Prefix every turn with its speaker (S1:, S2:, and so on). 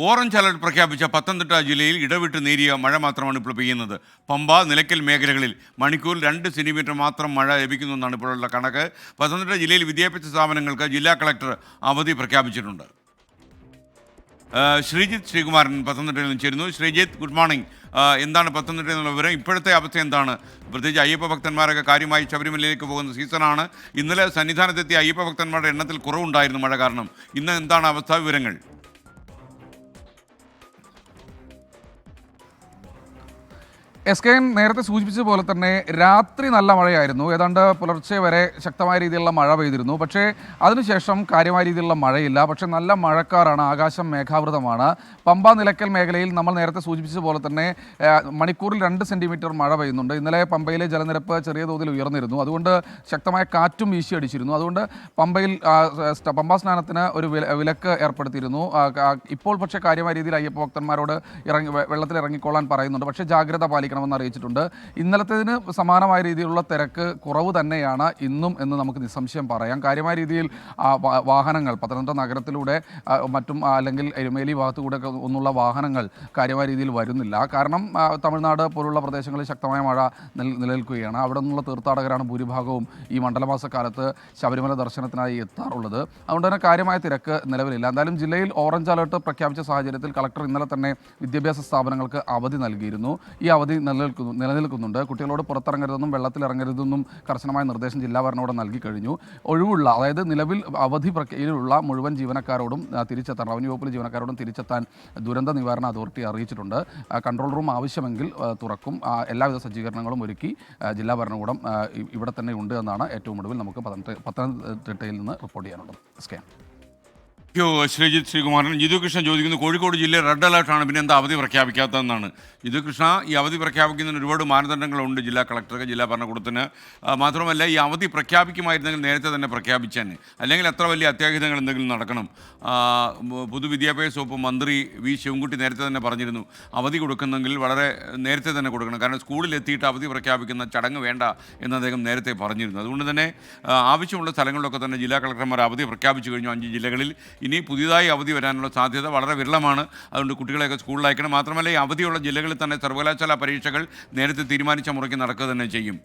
S1: Orange alert പ്രഖ്യാപിച്ച പത്തനംതിട്ട ജില്ലയിൽ ഇടവിട്ട് നേരിയ മഴ മാത്രമാണ് ഇപ്പോൾ പെയ്യുന്നത്. പമ്പ, നിലയ്ക്കൽ മേഖലകളിൽ മണിക്കൂറിൽ 2 സെൻറ്റിമീറ്റർ മാത്രം മഴ ലഭിക്കുന്നെന്നാണ് ഇപ്പോഴുള്ള കണക്ക്. പത്തനംതിട്ട ജില്ലയിൽ വിദ്യാഭ്യാസ സ്ഥാപനങ്ങൾക്ക് ജില്ലാ കളക്ടർ അവധി പ്രഖ്യാപിച്ചിട്ടുണ്ട്. ശ്രീജിത്ത് ശ്രീകുമാരൻ പത്തനംതിട്ടയിൽ നിന്ന് ചേരുന്നു. Sreejith, good morning. എന്താണ് പത്തനംതിട്ട എന്നുള്ള വിവരം? ഇപ്പോഴത്തെ അവസ്ഥ എന്താണ്? പ്രത്യേകിച്ച് അയ്യപ്പ ഭക്തന്മാരൊക്കെ കാര്യമായി ശബരിമലയിലേക്ക് പോകുന്ന സീസണാണ്. ഇന്നലെ സന്നിധാനത്തെത്തിയ അയ്യപ്പ ഭക്തന്മാരുടെ എണ്ണത്തിൽ കുറവുണ്ടായിരുന്നു മഴ കാരണം. ഇന്ന് എന്താണ് അവസ്ഥ, വിവരങ്ങൾ?
S2: SKN നേരത്തെ സൂചിപ്പിച്ച പോലെ തന്നെ രാത്രി നല്ല മഴയായിരുന്നു. ഏതാണ്ട് പുലർച്ചെ വരെ ശക്തമായ രീതിയിലുള്ള മഴ പെയ്തിരുന്നു. പക്ഷേ അതിനുശേഷം കാര്യമായ രീതിയിലുള്ള മഴയില്ല. പക്ഷേ നല്ല മഴക്കാറാണ്, ആകാശം മേഘാവൃതമാണ്. പമ്പ, നിലയ്ക്കൽ മേഖലയിൽ നമ്മൾ നേരത്തെ സൂചിപ്പിച്ച പോലെ തന്നെ മണിക്കൂറിൽ 2 സെൻറ്റിമീറ്റർ മഴ പെയ്യുന്നുണ്ട്. ഇന്നലെ പമ്പയിലെ ജലനിരപ്പ് ചെറിയ തോതിൽ ഉയർന്നിരുന്നു. അതുകൊണ്ട് ശക്തമായ കാറ്റും വീശി അടിച്ചിരുന്നു. അതുകൊണ്ട് പമ്പയിൽ പമ്പാ സ്നാനത്തിന് ഒരു വിലക്ക് ഏർപ്പെടുത്തിയിരുന്നു. ഇപ്പോൾ പക്ഷേ കാര്യമായ രീതിയിൽ അയ്യപ്പ ഭക്തന്മാരോട് വെള്ളത്തിൽ ഇറങ്ങിക്കൊള്ളാൻ പറയുന്നുണ്ട്. പക്ഷേ ജാഗ്രത പാലിക്കണം ണമെന്ന് അറിയിച്ചിട്ടുണ്ട്. ഇന്നലത്തേതിന് സമാനമായ രീതിയിലുള്ള തിരക്ക് കുറവ് തന്നെയാണ് ഇന്നും എന്ന് നമുക്ക് നിസ്സംശയം പറയാം. കാര്യമായ രീതിയിൽ വാഹനങ്ങൾ പത്തനംതിട്ട നഗരത്തിലൂടെ മറ്റും അല്ലെങ്കിൽ എരുമേലി ഭാഗത്തുകൂടെ ഒന്നുള്ള വാഹനങ്ങൾ കാര്യമായ രീതിയിൽ വരുന്നില്ല. കാരണം തമിഴ്നാട് പോലുള്ള പ്രദേശങ്ങളിൽ ശക്തമായ മഴ നിലനിൽക്കുകയാണ്. അവിടെ നിന്നുള്ള തീർത്ഥാടകരാണ് ഭൂരിഭാഗവും ഈ മണ്ഡലമാസക്കാലത്ത് ശബരിമല ദർശനത്തിനായി എത്താറുള്ളത്. അതുകൊണ്ട് തന്നെ കാര്യമായ തിരക്ക് നിലവിലില്ല. എന്തായാലും ജില്ലയിൽ ഓറഞ്ച് അലർട്ട് പ്രഖ്യാപിച്ച സാഹചര്യത്തിൽ കളക്ടർ ഇന്നലെ തന്നെ വിദ്യാഭ്യാസ സ്ഥാപനങ്ങൾക്ക് അവധി നൽകിയിരുന്നു. ഈ അവധി നിലനിൽക്കുന്നുണ്ട്. കുട്ടികളോട് പുറത്തിറങ്ങരുതെന്നും വെള്ളത്തിലിറങ്ങരുതെന്നും കർശനമായ നിർദ്ദേശം ജില്ലാ ഭരണകൂടം നൽകി കഴിഞ്ഞു. ഒഴിവുള്ള, അതായത് നിലവിൽ അവധി പ്രക്രിയയിലുള്ള മുഴുവൻ ജീവനക്കാരോടും തിരിച്ചെത്താൻ, റവന്യൂ വകുപ്പിലെ ജീവനക്കാരോടും തിരിച്ചെത്താൻ ദുരന്ത നിവാരണ അതോറിറ്റി അറിയിച്ചിട്ടുണ്ട്. കൺട്രോൾ റൂം ആവശ്യമെങ്കിൽ തുറക്കും. എല്ലാവിധ സജ്ജീകരണങ്ങളും ഒരുക്കി ജില്ലാ ഭരണകൂടം ഇവിടെ തന്നെ ഉണ്ട് എന്നാണ് ഏറ്റവും ഒടുവിൽ നമുക്ക് പത്തനംതിട്ടയിൽ നിന്ന് റിപ്പോർട്ട് ചെയ്യാനുള്ളത്. സ്കാൻ
S1: ശ്രീജിത്ത് ശ്രീകുമാരൻ. ജിതു കൃഷ്ണ ചോദിക്കുന്നു, കോഴിക്കോട് ജില്ലയിൽ റെഡ് അലർട്ടാണ്, പിന്നെ എന്താ അവധി പ്രഖ്യാപിക്കാത്തതെന്നാണ്. ജിതു കൃഷ്ണ, ഈ അവധി പ്രഖ്യാപിക്കുന്നതിന് ഒരുപാട് മാനദണ്ഡങ്ങളുണ്ട് ജില്ലാ കളക്ടർക്ക്, ജില്ലാ ഭരണകൂടത്തിന്. മാത്രമല്ല, ഈ അവധി പ്രഖ്യാപിക്കുമായിരുന്നെങ്കിൽ നേരത്തെ തന്നെ പ്രഖ്യാപിച്ചേനെ, അല്ലെങ്കിൽ എത്ര വലിയ അത്യാഹിതങ്ങൾ എന്തെങ്കിലും നടക്കണം. പൊതുവിദ്യാഭ്യാസ വകുപ്പ് മന്ത്രി വി ശിവൻകുട്ടി നേരത്തെ തന്നെ പറഞ്ഞിരുന്നു, അവധി കൊടുക്കുന്നെങ്കിൽ വളരെ നേരത്തെ തന്നെ കൊടുക്കണം. കാരണം സ്കൂളിൽ എത്തിയിട്ട് അവധി പ്രഖ്യാപിക്കുന്ന ചടങ്ങ് വേണ്ട എന്ന് അദ്ദേഹം നേരത്തെ പറഞ്ഞിരുന്നു. അതുകൊണ്ട് തന്നെ ആവശ്യമുള്ള സ്ഥലങ്ങളിലൊക്കെ തന്നെ ജില്ലാ കളക്ടർമാർ അവധി പ്രഖ്യാപിച്ചു കഴിഞ്ഞു 5 ജില്ലകളിൽ. ഇനി പുതിയതായി അവധി വരാനുള്ള സാധ്യത വളരെ വിരളമാണ്. അതുകൊണ്ട് കുട്ടികളെയൊക്കെ സ്കൂളിൽ അയക്കണം. മാത്രമല്ല, ഈ അവധിയുള്ള ജില്ലകളിൽ തന്നെ സർവകലാശാല പരീക്ഷകൾ നേരത്തെ തീരുമാനിച്ച മുറയ്ക്ക് നടക്കുക തന്നെ ചെയ്യും.